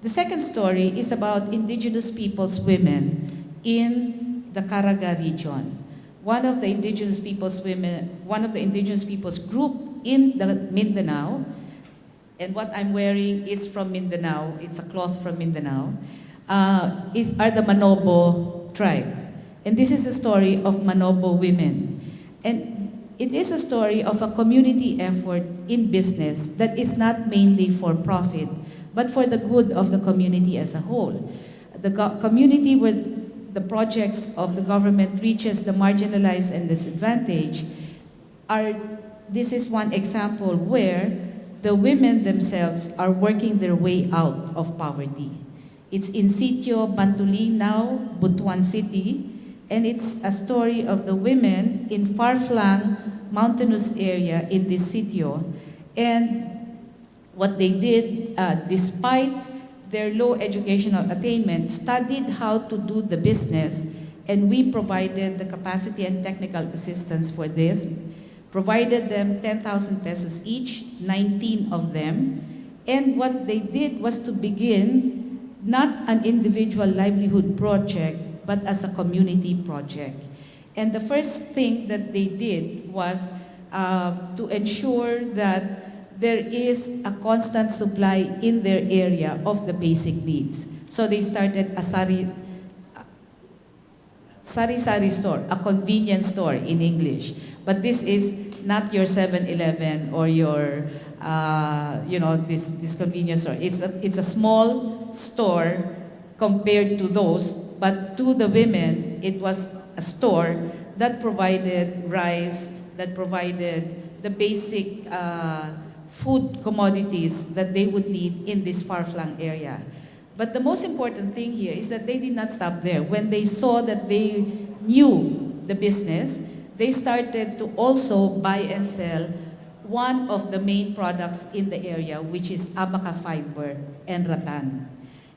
The second story is about indigenous peoples women in the Caraga region. One of the indigenous peoples group in the Mindanao, and what I'm wearing is from Mindanao, it's a cloth from Mindanao, are the Manobo tribe. And this is a story of Manobo women. And it is a story of a community effort in business that is not mainly for profit, but for the good of the community as a whole. The community where the projects of the government reaches the marginalized and disadvantaged this is one example where the women themselves are working their way out of poverty. It's in Sitio Bantulinaw, Butuan City, and it's a story of the women in far-flung mountainous area in this sitio. And what they did, despite their low educational attainment, studied how to do the business, and we provided the capacity and technical assistance for this, provided them 10,000 pesos each, 19 of them, and what they did was to begin not an individual livelihood project, but as a community project. And the first thing that they did was to ensure that there is a constant supply in their area of the basic needs. So they started a sari-sari store, a convenience store in English. But this is not your 7-Eleven or your, this convenience store. It's a small store compared to those, but to the women, it was a store that provided rice, that provided the basic food commodities that they would need in this far-flung area. But the most important thing here is that they did not stop there. When they saw that they knew the business, they started to also buy and sell one of the main products in the area, which is abaca fiber and rattan.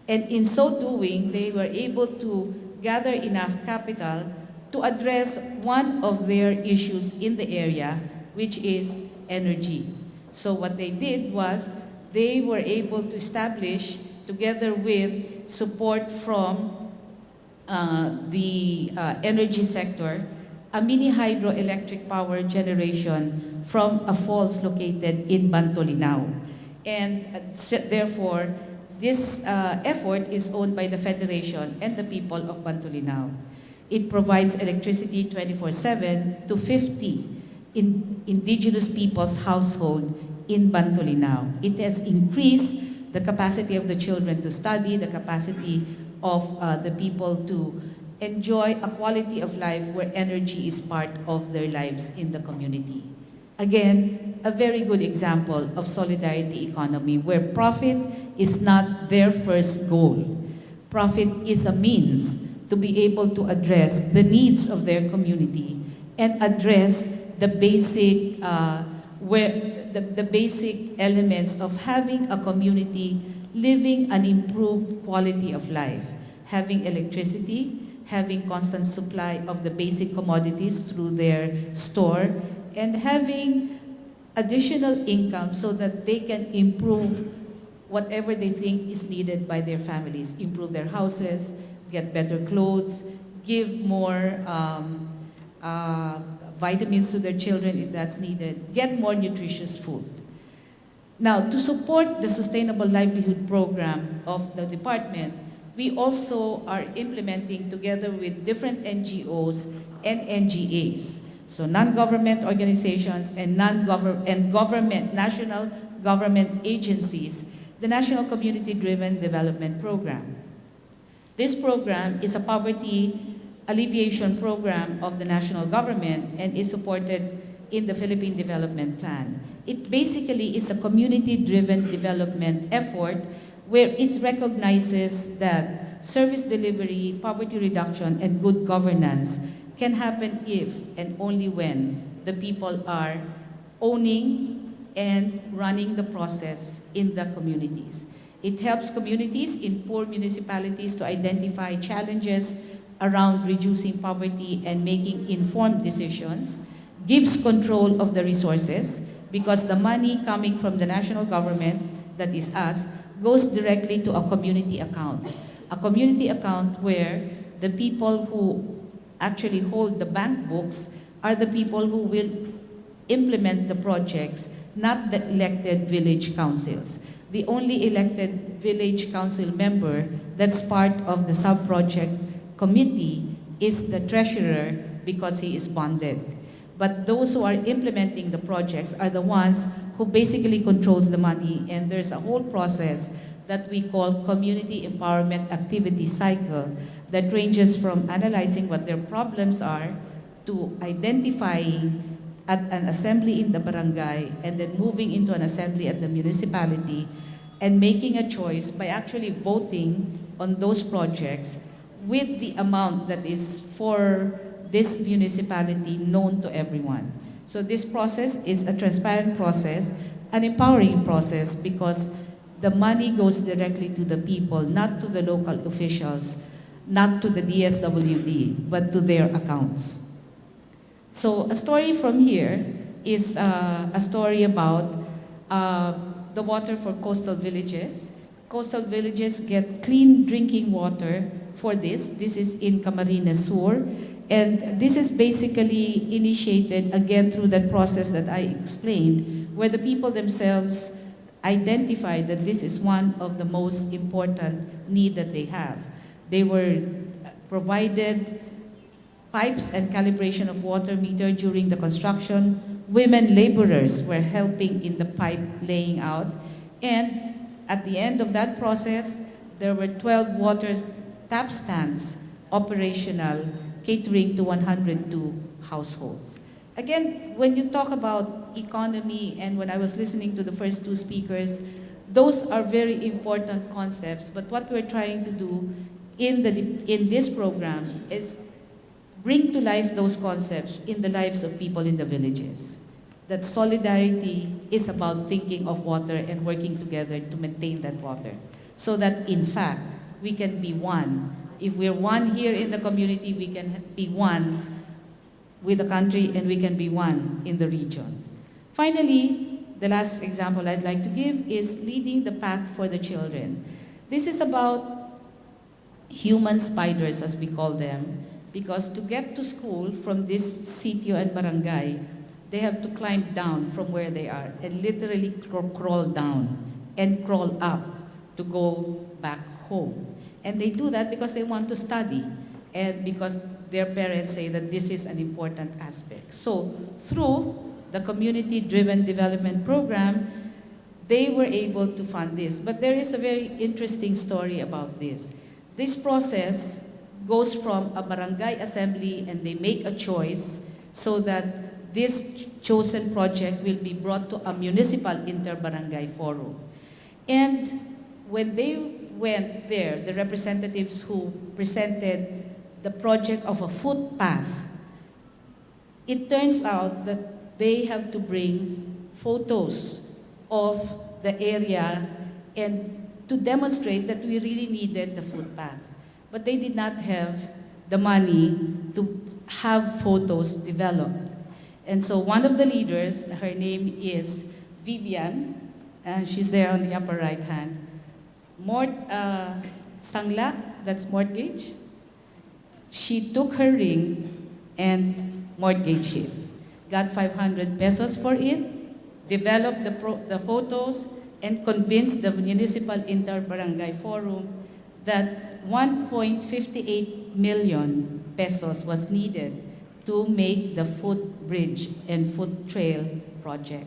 And in so doing, they were able to gather enough capital to address one of their issues in the area, which is energy. So what they did was they were able to establish, together with support from the energy sector, a mini hydroelectric power generation from a falls located in Bantolinaw. And therefore, this effort is owned by the Federation and the people of Bantolinaw. It provides electricity 24/7 to 50 indigenous people's household in Bantolinaw. It has increased the capacity of the children to study, the capacity of the people to enjoy a quality of life where energy is part of their lives in the community. Again, a very good example of solidarity economy where profit is not their first goal. Profit is a means to be able to address the needs of their community and address the basic the basic elements of having a community living an improved quality of life, having electricity, having constant supply of the basic commodities through their store, and having additional income so that they can improve whatever they think is needed by their families, improve their houses, get better clothes, give more vitamins to their children if that's needed, get more nutritious food. Now, to support the Sustainable Livelihood Program of the department, we also are implementing together with different NGOs and NGAs, so non-government organizations and government, national government agencies, the National Community-Driven Development Program. This program is a poverty alleviation program of the national government and is supported in the Philippine Development Plan. It basically is a community-driven development effort where it recognizes that service delivery, poverty reduction, and good governance can happen if and only when the people are owning and running the process in the communities. It helps communities in poor municipalities to identify challenges around reducing poverty and making informed decisions, gives control of the resources because the money coming from the national government, that is us, goes directly to a community account. A community account where the people who actually hold the bank books are the people who will implement the projects, not the elected village councils. The only elected village council member that's part of the sub-project committee is the treasurer because he is bonded. But those who are implementing the projects are the ones who basically controls the money, and there's a whole process that we call community empowerment activity cycle that ranges from analyzing what their problems are to identifying at an assembly in the barangay and then moving into an assembly at the municipality and making a choice by actually voting on those projects with the amount that is for this municipality known to everyone. So this process is a transparent process, an empowering process, because the money goes directly to the people, not to the local officials, not to the DSWD, but to their accounts. So a story from here is a story about the water for coastal villages. Coastal villages get clean drinking water for this. This is in Camarines Sur. And this is basically initiated again through that process that I explained, where the people themselves identified that this is one of the most important need that they have. They were provided pipes and calibration of water meter during the construction. Women laborers were helping in the pipe laying out. And at the end of that process, there were 12 water tap stands operational, catering to 102 households. Again, when you talk about economy, and when I was listening to the first two speakers, those are very important concepts, but what we're trying to do in this program is bring to life those concepts in the lives of people in the villages. That solidarity is about thinking of water and working together to maintain that water, so that in fact, we can be one. If we're one here in the community, we can be one with the country, and we can be one in the region. Finally, the last example I'd like to give is leading the path for the children. This is about human spiders, as we call them, because to get to school from this sitio and barangay, they have to climb down from where they are and literally crawl down and crawl up to go back home. And they do that because they want to study and because their parents say that this is an important aspect. So through the community-driven development program, they were able to fund this. But there is a very interesting story about this. This process goes from a barangay assembly, and they make a choice so that this chosen project will be brought to a municipal inter-barangay forum. And when they went there, the representatives who presented the project of a footpath, it turns out that they have to bring photos of the area and to demonstrate that we really needed the footpath. But they did not have the money to have photos developed. And so one of the leaders, her name is Vivian, and she's there on the upper right hand. Sangla, that's mortgage. She took her ring and mortgaged it. Got 500 pesos for it, developed the photos, and convinced the municipal inter-barangay forum that 1.58 million pesos was needed to make the footbridge and foot trail project.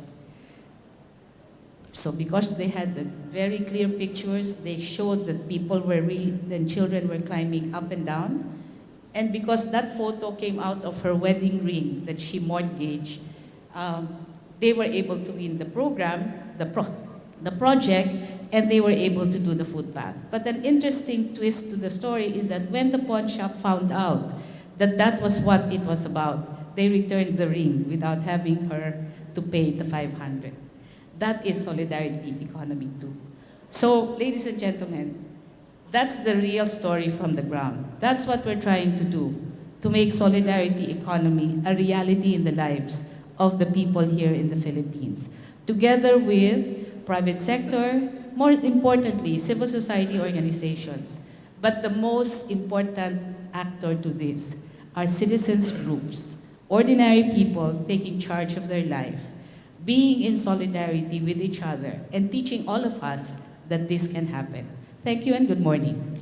So because they had the very clear pictures, they showed that people were really, the children were climbing up and down. And because that photo came out of her wedding ring that she mortgaged, they were able to win the program, the project, and they were able to do the footpath. But an interesting twist to the story is that when the pawn shop found out that that was what it was about, they returned the ring without having her to pay the 500. That is solidarity economy too. So, ladies and gentlemen, that's the real story from the ground. That's what we're trying to do, to make solidarity economy a reality in the lives of the people here in the Philippines. Together with private sector, more importantly, civil society organizations. But the most important actor to this are citizens groups, ordinary people taking charge of their life, being in solidarity with each other, and teaching all of us that this can happen. Thank you and good morning.